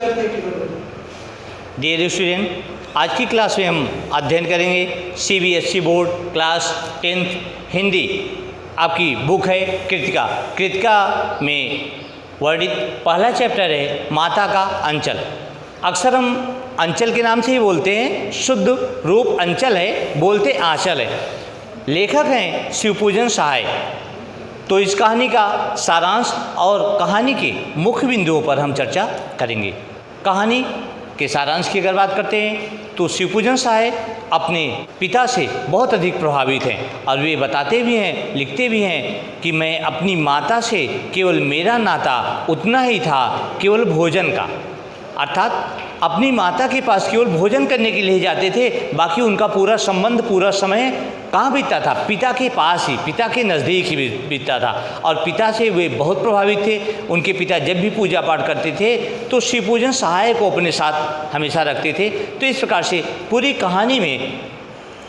Dear student, आज की class में हम अध्ययन करेंगे CBSE board class 10th Hindi. आपकी बुक है कृतिका। कृतिका में वर्णित पहला चैप्टर है माता का अंचल। अक्सर हम अंचल के नाम से ही बोलते हैं, शुद्ध रूप अंचल है, बोलते आंचल है। लेखक हैं शिवपूजन सहाय। तो इस कहानी का सारांश और कहानी के मुख्य बिंदुओं पर हम चर्चा करेंगे। कहानी के सारांश की अगर बात करते हैं तो शिवपूजन सहाय अपने पिता से बहुत अधिक प्रभावित हैं और वे बताते भी हैं, लिखते भी हैं कि मैं अपनी माता से केवल मेरा नाता उतना ही था, केवल भोजन का। अर्थात अपनी माता के पास केवल भोजन करने के लिए जाते थे, बाकी उनका पूरा संबंध, पूरा समय कहाँ बीतता था? पिता के पास ही, पिता के नज़दीक ही बीतता था। और पिता से वे बहुत प्रभावित थे। उनके पिता जब भी पूजा पाठ करते थे तो शिवपूजन सहाय को अपने साथ हमेशा रखते थे। तो इस प्रकार से पूरी कहानी में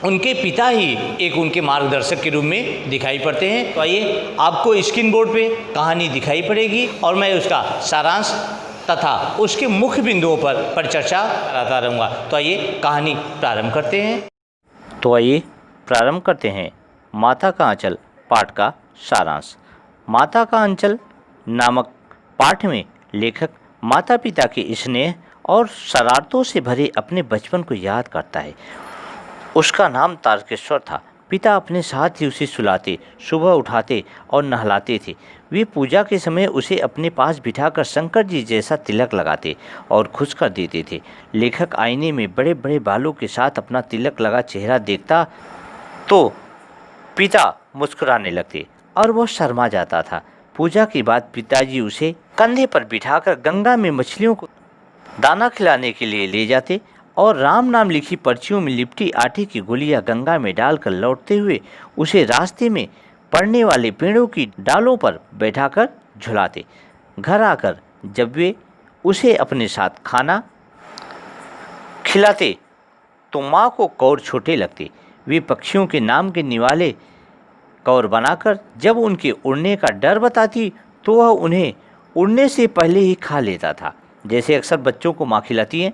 उनके पिता ही एक उनके मार्गदर्शक के रूप में दिखाई पड़ते हैं। तो आइए, आपको स्क्रीन बोर्ड पे कहानी दिखाई पड़ेगी और मैं उसका सारांश तथा उसके मुख्य बिंदुओं पर चर्चा कराता रहूँगा। तो आइए कहानी प्रारंभ करते हैं। माता का अंचल पाठ का सारांश। माता का अंचल नामक पाठ में लेखक माता पिता के स्नेह और शरारतों से भरे अपने बचपन को याद करता है। उसका नाम तारकेश्वर था। पिता अपने साथ ही उसे सुलाते, सुबह उठाते और नहलाते थे। वे पूजा के समय उसे अपने पास बिठाकर शंकर जी जैसा तिलक लगाते और खुश कर देते थे। लेखक आईने में बड़े बड़े बालों के साथ अपना तिलक लगा चेहरा देखता तो पिता मुस्कुराने लगते और वह शर्मा जाता था। पूजा के बाद पिताजी उसे कंधे पर बिठाकर गंगा में मछलियों को दाना खिलाने के लिए ले जाते और राम नाम लिखी पर्चियों में लिपटी आटे की गोलियां गंगा में डालकर लौटते हुए उसे रास्ते में पड़ने वाले पेड़ों की डालों पर बैठाकर झुलाते। घर आकर जब वे उसे अपने साथ खाना खिलाते तो माँ को कौर छोटे लगते। वे पक्षियों के नाम के निवाले कौर बनाकर जब उनके उड़ने का डर बताती तो वह उन्हें उड़ने से पहले ही खा लेता था, जैसे अक्सर बच्चों को माँ खिलाती है।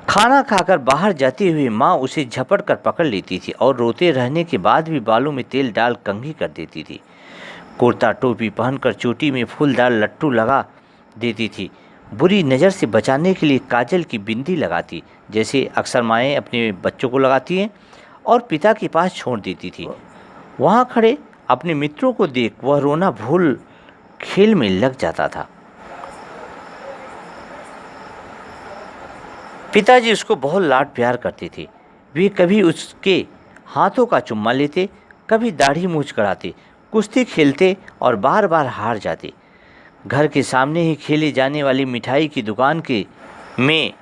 खाना खाकर बाहर जाते हुए माँ उसे झपट कर पकड़ लेती थी और रोते रहने के बाद भी बालों में तेल डाल कंघी कर देती थी। कुर्ता टोपी पहनकर चोटी में फूलदार लट्टू लगा देती थी। बुरी नज़र से बचाने के लिए काजल की बिंदी लगाती, जैसे अक्सर माएँ अपने बच्चों को लगाती हैं, और पिता के पास छोड़ देती थी। वहाँ खड़े अपने मित्रों को देख वह रोना भूल खेल में लग जाता था। पिताजी उसको बहुत लाड प्यार करते थे। वे कभी उसके हाथों का चुम्मा लेते, कभी दाढ़ी मूंछ कराते, कुश्ती खेलते और बार बार हार जाते। घर के सामने ही खेले जाने वाली मिठाई की दुकान में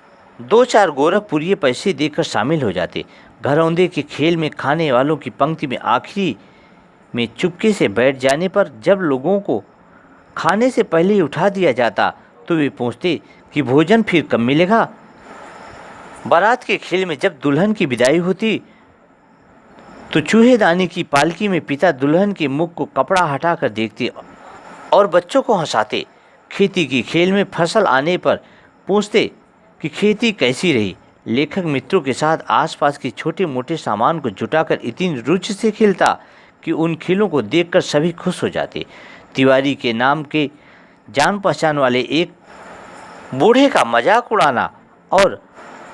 2-4 गोरखपुरिये पैसे देकर शामिल हो जाते। घरौंदे के खेल में खाने वालों की पंक्ति में आखिरी में चुपके से बैठ जाने पर जब लोगों को खाने से पहले ही उठा दिया जाता तो वे पूछते कि भोजन फिर कब मिलेगा। बारात के खेल में जब दुल्हन की विदाई होती तो चूहेदानी की पालकी में पिता दुल्हन के मुख को कपड़ा हटाकर देखते और बच्चों को हंसाते। खेती की खेल में फसल आने पर पूछते कि खेती कैसी रही। लेखक मित्रों के साथ आसपास के छोटे मोटे सामान को जुटाकर इतनी रुचि से खेलता कि उन खेलों को देखकर सभी खुश हो जाते। तिवारी के नाम के जान पहचान वाले एक बूढ़े का मजाक उड़ाना और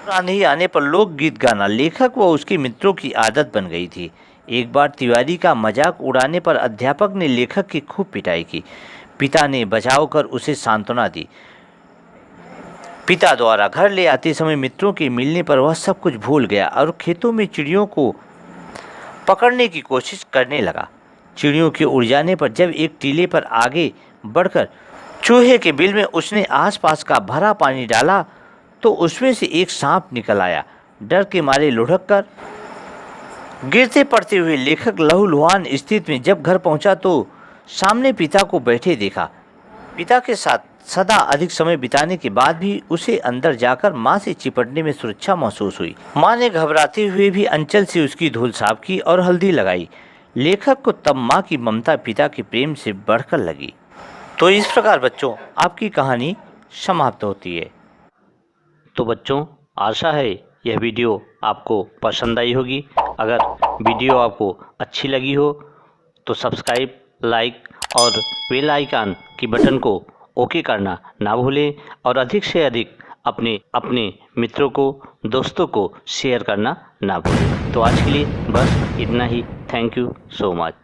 नहीं आने पर लोकगीत गाना लेखक व उसके मित्रों की आदत बन गई थी। एक बार तिवारी का मजाक उड़ाने पर अध्यापक ने लेखक की खूब पिटाई की। पिता ने बचाव कर उसे सांत्वना दी। पिता द्वारा घर ले आते समय मित्रों के मिलने पर वह सब कुछ भूल गया और खेतों में चिड़ियों को पकड़ने की कोशिश करने लगा। चिड़ियों के उड़ जाने पर जब एक टीले पर आगे बढ़कर चूहे के बिल में उसने आसपास का भरा पानी डाला तो उसमें से एक सांप निकल आया। डर के मारे लुढ़क कर गिरते पड़ते हुए लेखक लहूलुहान स्थिति में जब घर पहुंचा तो सामने पिता को बैठे देखा। पिता के साथ सदा अधिक समय बिताने के बाद भी उसे अंदर जाकर माँ से चिपटने में सुरक्षा महसूस हुई। माँ ने घबराते हुए भी अंचल से उसकी धूल साफ की और हल्दी लगाई। लेखक को तब माँ की ममता पिता के प्रेम से बढ़कर लगी। तो इस प्रकार बच्चों आपकी कहानी समाप्त होती है। तो बच्चों, आशा है यह वीडियो आपको पसंद आई होगी। अगर वीडियो आपको अच्छी लगी हो तो सब्सक्राइब, लाइक और बेल आइकन की बटन को ओके करना ना भूलें और अधिक से अधिक अपने मित्रों को, दोस्तों को शेयर करना ना भूलें। तो आज के लिए बस इतना ही। Thank you so much.